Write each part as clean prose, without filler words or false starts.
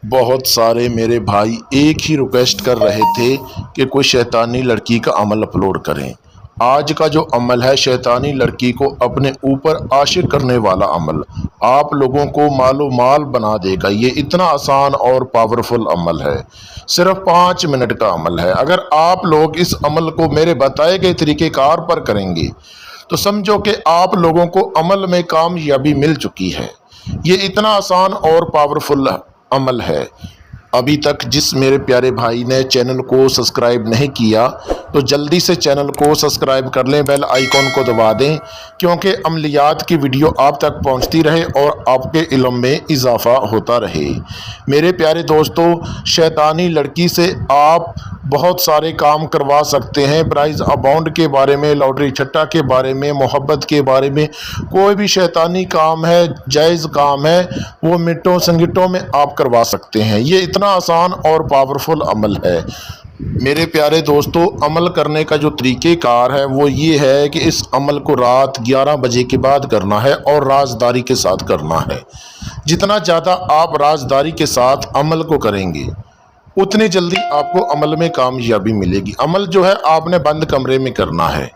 بہت سارے میرے بھائی ایک ہی ریکویسٹ کر رہے تھے کہ کوئی شیطانی لڑکی کا عمل اپلوڈ کریں۔ آج کا جو عمل ہے شیطانی لڑکی کو اپنے اوپر عاشق کرنے والا عمل آپ لوگوں کو مال و مال بنا دے گا۔ یہ اتنا آسان اور پاورفل عمل ہے، صرف 5 منٹ کا عمل ہے۔ اگر آپ لوگ اس عمل کو میرے بتائے گئے طریقہ کار پر کریں گے تو سمجھو کہ آپ لوگوں کو عمل میں کامیابی مل چکی ہے۔ یہ اتنا آسان اور پاورفل عمل ہے۔ ابھی تک جس میرے پیارے بھائی نے چینل کو سبسکرائب نہیں کیا تو جلدی سے چینل کو سبسکرائب کر لیں، بیل آئیکن کو دبا دیں، کیونکہ عملیات کی ویڈیو آپ تک پہنچتی رہے اور آپ کے علم میں اضافہ ہوتا رہے۔ میرے پیارے دوستو، شیطانی لڑکی سے آپ بہت سارے کام کروا سکتے ہیں۔ پرائز اماؤنٹ کے بارے میں، لاٹری چھٹا کے بارے میں، محبت کے بارے میں، کوئی بھی شیطانی کام ہے، جائز کام ہے، وہ منٹوں سنگٹوں میں آپ کروا سکتے ہیں۔ یہ اتنا آسان اور پاورفل عمل ہے۔ میرے پیارے دوستو، عمل کرنے کا جو طریقہ کار ہے وہ یہ ہے کہ اس عمل کو رات 11 بجے کے بعد کرنا ہے اور رازداری کے ساتھ کرنا ہے۔ جتنا زیادہ آپ رازداری کے ساتھ عمل کو کریں گے اتنی جلدی آپ کو عمل میں کامیابی ملے گی۔ عمل جو ہے آپ نے بند کمرے میں کرنا ہے،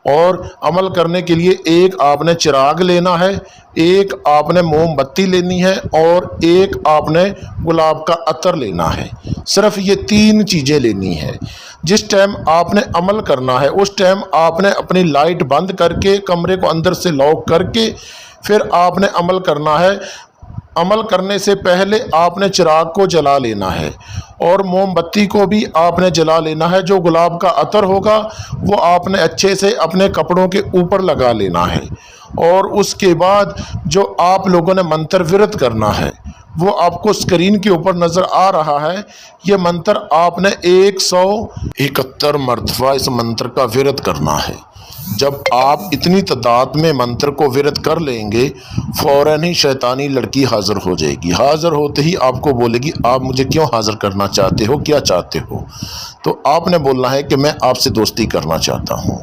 اور عمل کرنے کے لیے ایک آپ نے چراغ لینا ہے، ایک آپ نے موم بتی لینی ہے، اور ایک آپ نے گلاب کا عطر لینا ہے۔ صرف یہ 3 چیزیں لینی ہے۔ جس ٹائم آپ نے عمل کرنا ہے اس ٹائم آپ نے اپنی لائٹ بند کر کے کمرے کو اندر سے لاک کر کے پھر آپ نے عمل کرنا ہے۔ عمل کرنے سے پہلے آپ نے چراغ کو جلا لینا ہے اور موم بتی کو بھی آپ نے جلا لینا ہے۔ جو گلاب کا عطر ہوگا وہ آپ نے اچھے سے اپنے کپڑوں کے اوپر لگا لینا ہے، اور اس کے بعد جو آپ لوگوں نے منتر ورد کرنا ہے وہ آپ کو اسکرین کے اوپر نظر آ رہا ہے۔ یہ منتر آپ نے 171 مرتبہ اس منتر کا ورد کرنا ہے۔ جب آپ اتنی تعداد میں منتر کو ورد کر لیں گے فوراً ہی شیطانی لڑکی حاضر ہو جائے گی۔ حاضر ہوتے ہی آپ کو بولے گی آپ مجھے کیوں حاضر کرنا چاہتے ہو، کیا چاہتے ہو؟ تو آپ نے بولنا ہے کہ میں آپ سے دوستی کرنا چاہتا ہوں،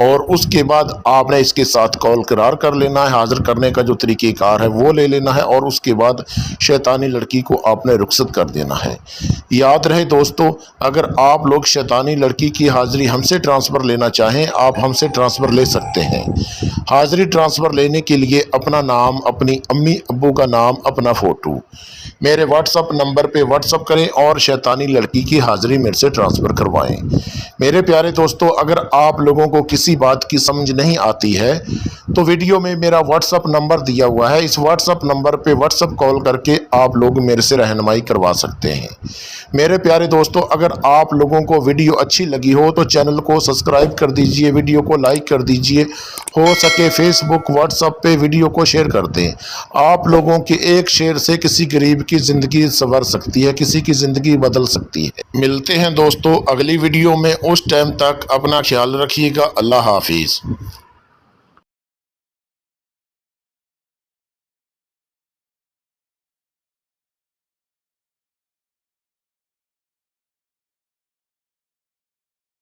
اور اس کے بعد آپ نے اس کے ساتھ کال قرار کر لینا ہے۔ حاضر کرنے کا جو طریقہ کار ہے وہ لے لینا ہے، اور اس کے بعد شیطانی لڑکی کو آپ نے رخصت کر دینا ہے۔ یاد رہے دوستو، اگر آپ لوگ شیطانی لڑکی کی حاضری ہم سے ٹرانسفر لینا چاہیں آپ ہم سے ٹرانسفر لے سکتے ہیں۔ حاضری ٹرانسفر لینے کے لیے اپنا نام، اپنی امی ابو کا نام، اپنا فوٹو میرے واٹس اپ نمبر پہ واٹس اپ کریں اور شیطانی لڑکی کی حاضری میرے سے ٹرانسفر کروائیں۔ میرے پیارے دوستو، اگر آپ لوگوں کو کسی بات کی سمجھ نہیں آتی ہے تو ویڈیو میں میرا واٹس اپ نمبر دیا ہوا ہے، اس واٹس اپ نمبر پہ واٹس اپ کال کر کے آپ لوگ میرے سے رہنمائی کروا سکتے ہیں۔ میرے پیارے دوستو، اگر آپ لوگوں کو ویڈیو اچھی لگی ہو تو چینل کو سبسکرائب کر دیجئے، ویڈیو کو لائک کر دیجئے، ہو سکے فیس بک واٹس اپ پہ ویڈیو کو شیئر کر دیں۔ آپ لوگوں کے ایک شیئر سے کسی غریب کی زندگی سنور سکتی ہے، کسی کی زندگی بدل سکتی ہے۔ ملتے ہیں دوستو اگلی ویڈیو میں، اس ٹائم تک اپنا خیال رکھیے گا۔ اللہ حافظ۔